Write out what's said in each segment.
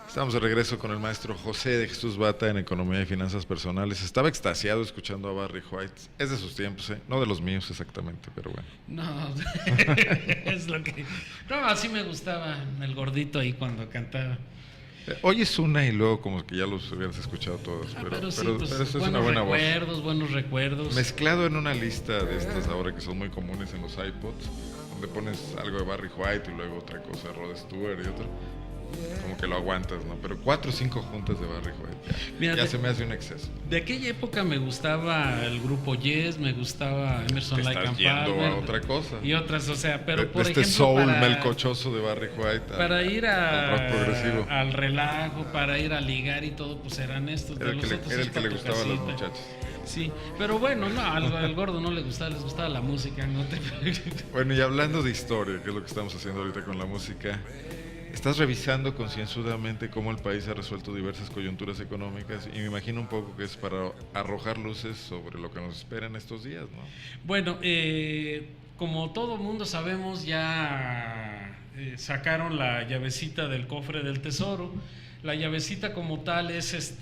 Estamos de regreso con el maestro José de Jesús Bata en Economía y Finanzas Personales. Estaba extasiado escuchando a Barry White. Es de sus tiempos, no de los míos exactamente, pero bueno. No, es lo que... No, así me gustaba el gordito ahí cuando cantaba. Oyes una y luego como que ya los hubieras escuchado todos, pero sí, pues, eso es una buena voz. Buenos recuerdos. Mezclado en una lista de estas ahora que son muy comunes en los iPods, donde pones algo de Barry White y luego otra cosa de Rod Stewart y otro. Como que lo aguantas, ¿no? Pero 4 o 5 juntas de Barry White ya se me hace un exceso. De aquella época me gustaba el grupo Yes, me gustaba Emerson Lake and Palmer. A otra cosa. Y otras, o sea, pero por este ejemplo soul melcochoso de Barry White para ir al relajo, para ir a ligar y todo, pues eran estos. Era el que le gustaba a los muchachos. Sí, pero bueno, no, al gordo no le gustaba, les gustaba la música, no te... Bueno, y hablando de historia, que es lo que estamos haciendo ahorita con la música, estás revisando concienzudamente cómo el país ha resuelto diversas coyunturas económicas y me imagino un poco que es para arrojar luces sobre lo que nos espera en estos días, ¿no? Bueno, como todo mundo sabemos, ya sacaron la llavecita del cofre del tesoro. La llavecita como tal es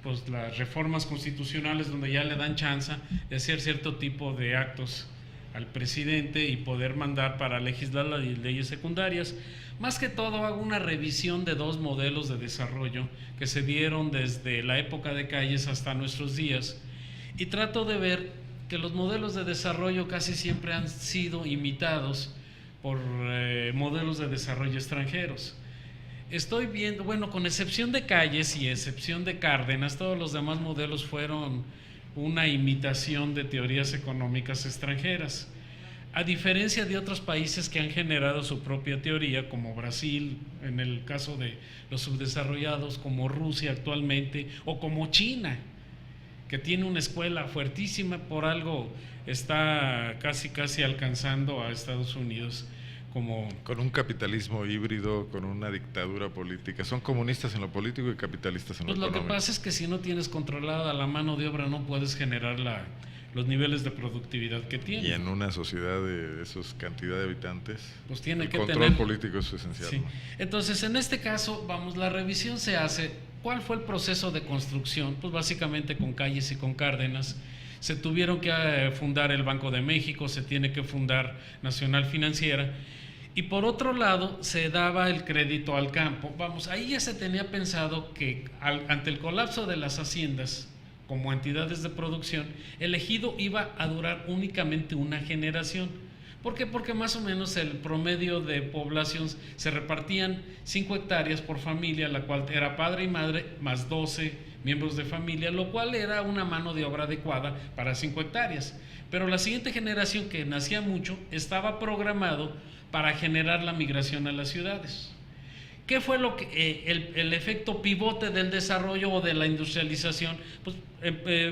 pues las reformas constitucionales donde ya le dan chance de hacer cierto tipo de actos al presidente y poder mandar para legislar las leyes secundarias. Más que todo hago una revisión de 2 modelos de desarrollo que se dieron desde la época de Calles hasta nuestros días y trato de ver que los modelos de desarrollo casi siempre han sido imitados por modelos de desarrollo extranjeros. Estoy viendo, bueno, con excepción de Calles y excepción de Cárdenas, todos los demás modelos fueron una imitación de teorías económicas extranjeras. A diferencia de otros países que han generado su propia teoría, como Brasil, en el caso de los subdesarrollados, como Rusia actualmente, o como China, que tiene una escuela fuertísima, por algo está casi alcanzando a Estados Unidos. Con un capitalismo híbrido, con una dictadura política. Son comunistas en lo político y capitalistas en lo económico. Lo que pasa es que si no tienes controlada la mano de obra no puedes generar los niveles de productividad que tiene. Y en una sociedad de esos cantidad de habitantes, pues tiene el que control político es esencial. Sí. ¿No? Entonces, en este caso, la revisión se hace. ¿Cuál fue el proceso de construcción? Pues básicamente con Calles y con Cárdenas. Se tuvieron que fundar el Banco de México, se tiene que fundar Nacional Financiera. Y por otro lado, se daba el crédito al campo. Ahí ya se tenía pensado que ante el colapso de las haciendas como entidades de producción, el ejido iba a durar únicamente una generación. ¿Por qué? Porque más o menos el promedio de población se repartían 5 hectáreas por familia, la cual era padre y madre, más 12 miembros de familia, lo cual era una mano de obra adecuada para 5 hectáreas. Pero la siguiente generación, que nacía mucho, estaba programado para generar la migración a las ciudades. ¿Qué fue lo que el efecto pivote del desarrollo o de la industrialización? Pues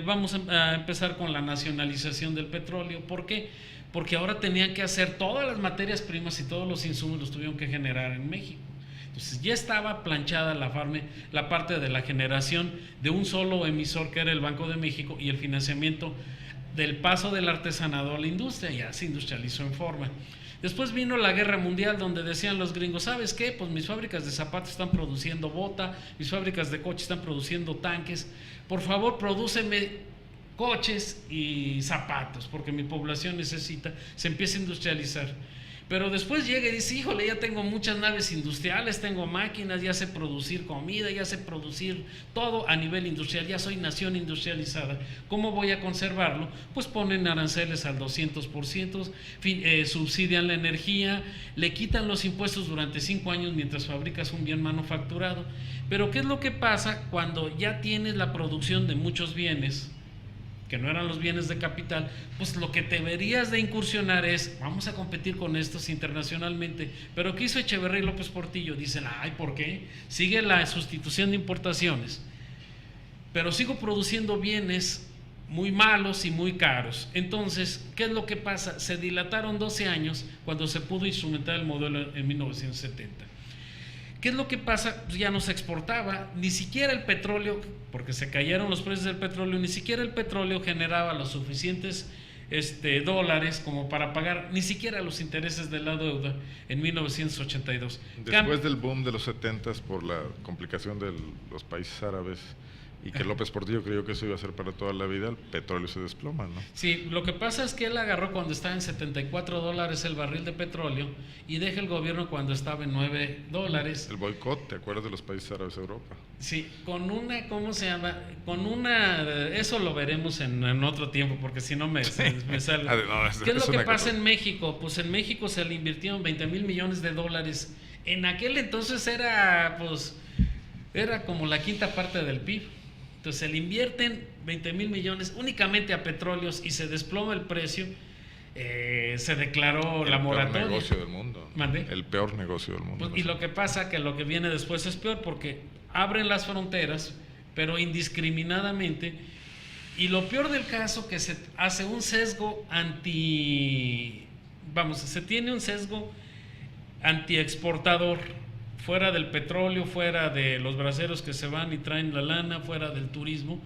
vamos a empezar con la nacionalización del petróleo. ¿Por qué? Porque ahora tenían que hacer todas las materias primas y todos los insumos los tuvieron que generar en México. Entonces ya estaba planchada la parte de la generación de un solo emisor, que era el Banco de México, y el financiamiento del paso del artesanado a la industria. Ya se industrializó en forma. Después vino la guerra mundial, donde decían los gringos, ¿sabes qué? Pues mis fábricas de zapatos están produciendo bota, mis fábricas de coches están produciendo tanques, por favor prodúceme coches y zapatos, porque mi población se empieza a industrializar. Pero después llega y dice, híjole, ya tengo muchas naves industriales, tengo máquinas, ya sé producir comida, ya sé producir todo a nivel industrial, ya soy nación industrializada. ¿Cómo voy a conservarlo? Pues ponen aranceles al 200%, subsidian la energía, le quitan los impuestos durante 5 años mientras fabricas un bien manufacturado. Pero ¿qué es lo que pasa cuando ya tienes la producción de muchos bienes que no eran los bienes de capital? Pues lo que deberías de incursionar es, vamos a competir con estos internacionalmente. Pero ¿qué hizo Echeverría y López Portillo? Dicen, ay, ¿por qué? Sigue la sustitución de importaciones, pero sigo produciendo bienes muy malos y muy caros. Entonces, ¿qué es lo que pasa? Se dilataron 12 años cuando se pudo instrumentar el modelo en 1970. ¿Qué es lo que pasa? Pues ya no se exportaba, ni siquiera el petróleo, porque se cayeron los precios del petróleo, ni siquiera el petróleo generaba los suficientes dólares como para pagar ni siquiera los intereses de la deuda en 1982. Después del boom de los 70s por la complicación de los países árabes y que López Portillo creyó que eso iba a ser para toda la vida, el petróleo se desploma, ¿no? Sí, lo que pasa es que él agarró cuando estaba en $74 el barril de petróleo y deja el gobierno cuando estaba en $9. El boicot, ¿te acuerdas de los países árabes a Europa? Sí, con una, ¿cómo se llama? Con una, eso lo veremos en otro tiempo, porque si no me sale. No, ¿Qué es lo que pasa en México? Pues en México se le invirtieron $20,000 millones. En aquel entonces era como la quinta parte del PIB. Entonces se le invierten $20,000 millones únicamente a petróleos y se desploma el precio. Se declaró la moratoria. El peor negocio del mundo. ¿Mande? El peor negocio del mundo. Pues, y lo que pasa que lo que viene después es peor porque abren las fronteras, pero indiscriminadamente. Y lo peor del caso que se hace un sesgo se tiene un sesgo antiexportador. Fuera del petróleo, fuera de los braceros que se van y traen la lana, fuera del turismo,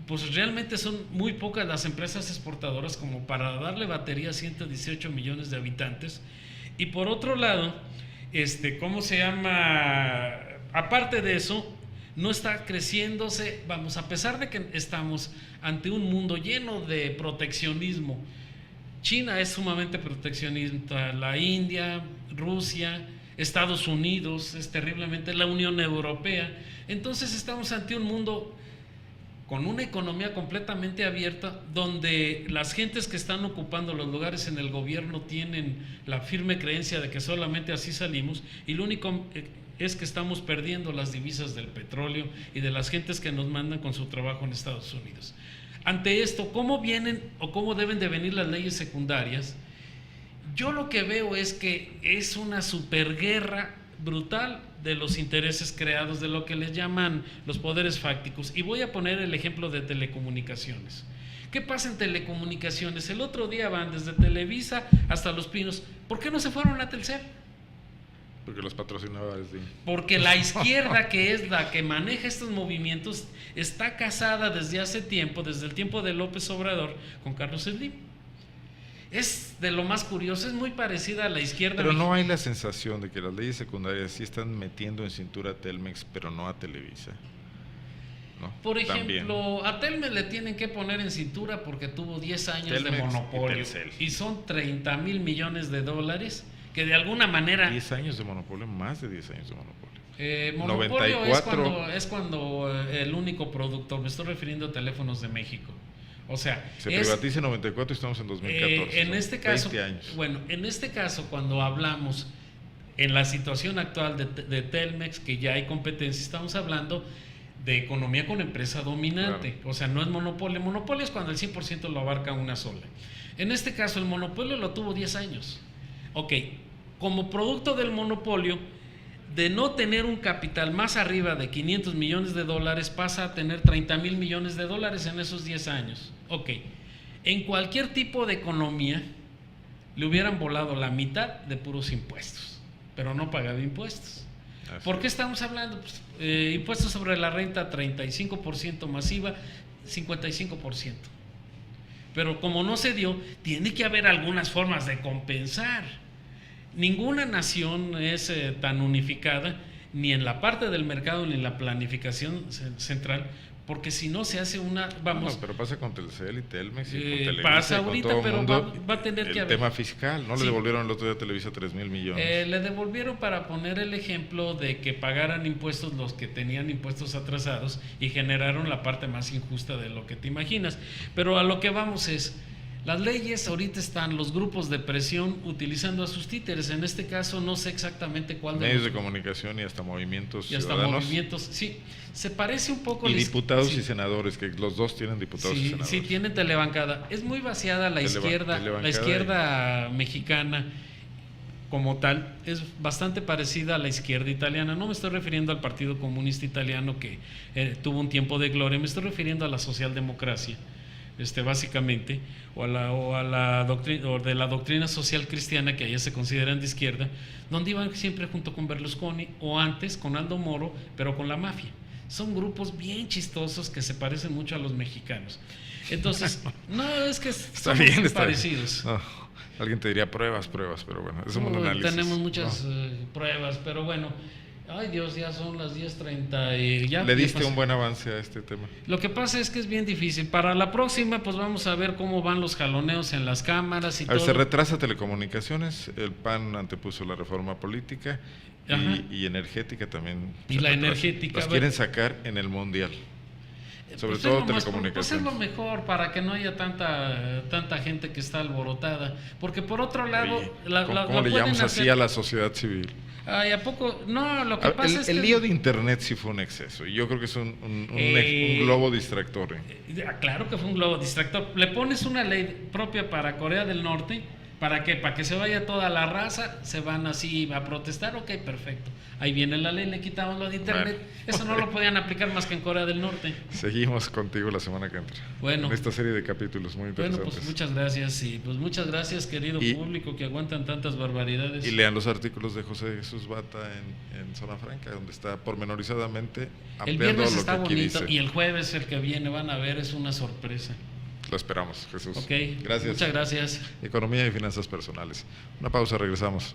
pues realmente son muy pocas las empresas exportadoras como para darle batería a 118 millones de habitantes. Y por otro lado, ¿cómo se llama? Aparte de eso, no está creciéndose, a pesar de que estamos ante un mundo lleno de proteccionismo. China es sumamente proteccionista, la India, Rusia, Estados Unidos es terriblemente, la Unión Europea. Entonces estamos ante un mundo con una economía completamente abierta, donde las gentes que están ocupando los lugares en el gobierno tienen la firme creencia de que solamente así salimos, y lo único es que estamos perdiendo las divisas del petróleo y de las gentes que nos mandan con su trabajo en Estados Unidos. Ante esto, ¿cómo vienen o cómo deben de venir las leyes secundarias? Yo lo que veo es que es una superguerra brutal de los intereses creados, de lo que les llaman los poderes fácticos. Y voy a poner el ejemplo de telecomunicaciones. ¿Qué pasa en telecomunicaciones? El otro día van desde Televisa hasta Los Pinos. ¿Por qué no se fueron a Telcel? Porque los patrocinaba desde... Porque la izquierda, que es la que maneja estos movimientos, está casada desde hace tiempo, desde el tiempo de López Obrador, con Carlos Slim. Es de lo más curioso, es muy parecida a la izquierda. Pero no hay la sensación de que las leyes secundarias sí están metiendo en cintura a Telmex, pero no a Televisa, ¿no? Por ejemplo, también. A Telmex le tienen que poner en cintura porque tuvo 10 años Telmex de monopolio y son $30,000 millones que de alguna manera... 10 años de monopolio, más de 10 años de monopolio. Monopolio 94, es cuando el único productor, me estoy refiriendo a Teléfonos de México. O sea, se privatiza en 94 y estamos en 2014. En este caso, 20 años. Bueno, en este caso, cuando hablamos en la situación actual de Telmex, que ya hay competencia, estamos hablando de economía con empresa dominante. Claro. O sea, no es monopolio. Monopolio es cuando el 100% lo abarca una sola. En este caso, el monopolio lo tuvo 10 años. Ok, como producto del monopolio, de no tener un capital más arriba de $500 millones, pasa a tener $30,000 millones en esos 10 años. Ok, en cualquier tipo de economía le hubieran volado la mitad de puros impuestos, pero no pagado impuestos. ¿Por qué estamos hablando? Pues, impuestos sobre la renta 35% masiva, 55%. Pero como no se dio, tiene que haber algunas formas de compensar. Ninguna nación es tan unificada, ni en la parte del mercado, ni en la planificación central, porque si no se hace una... No, pero pasa con Telcel y Telmex y con Televisa. Pasa ahorita, con todo pero mundo, va a tener que haber... El tema fiscal, ¿no? Sí. Le devolvieron el otro día a Televisa 3,000 millones. Le devolvieron para poner el ejemplo de que pagaran impuestos los que tenían impuestos atrasados y generaron la parte más injusta de lo que te imaginas. Pero a lo que vamos es... Las leyes ahorita están los grupos de presión utilizando a sus títeres. En este caso no sé exactamente cuál de medios de comunicación y hasta movimientos y hasta ciudadanos. Sí, se parece un poco. Y diputados y senadores, que los dos tienen diputados y senadores. Sí, tienen telebancada. Es muy vaciada la izquierda mexicana como tal. Es bastante parecida a la izquierda italiana. No me estoy refiriendo al Partido Comunista Italiano que tuvo un tiempo de gloria. Me estoy refiriendo a la socialdemocracia. Básicamente, o de la doctrina social cristiana, que allá se consideran de izquierda, donde iban siempre junto con Berlusconi, o antes con Aldo Moro, pero con la mafia. son grupos bien chistosos que se parecen mucho a los mexicanos. Entonces, no, es que son muy parecidos. No, alguien te diría pruebas, pero bueno, es un análisis. Tenemos muchas pruebas, pero bueno. Ay Dios, ya son las 10:30 y ya... Le diste un buen avance a este tema. Lo que pasa es que es bien difícil. Para la próxima, pues vamos a ver cómo van los jaloneos en las cámaras y todo. Se retrasa telecomunicaciones, el PAN antepuso la reforma política y energética también. Y la energética. Las quieren sacar en el mundial. Sobre todo telecomunicaciones. Pues es lo mejor para que no haya tanta gente que está alborotada. Porque por otro lado... ¿Cómo le llamamos así a la sociedad civil? Ay, ¿a poco? No, lo que pasa es que... El lío de internet sí fue un exceso. Y yo creo que es un globo distractor. Claro que fue un globo distractor. Le pones una ley propia para Corea del Norte. ¿Para qué? Para que se vaya toda la raza, se van así a protestar, ok, perfecto. Ahí viene la ley, le quitamos lo de internet. Bueno. Eso no lo podían aplicar más que en Corea del Norte. Seguimos contigo la semana que entra. Bueno. En esta serie de capítulos muy interesantes. Bueno, pues muchas gracias. Y pues muchas gracias, querido público, que aguantan tantas barbaridades. Y lean los artículos de José Jesús Bata en Zona Franca, donde está pormenorizadamente ampliando el viernes lo está que aquí bonito dice. Y el jueves, el que viene, van a ver, es una sorpresa. Lo esperamos, Jesús. Ok, gracias. Muchas gracias. Economía y finanzas personales. Una pausa, regresamos.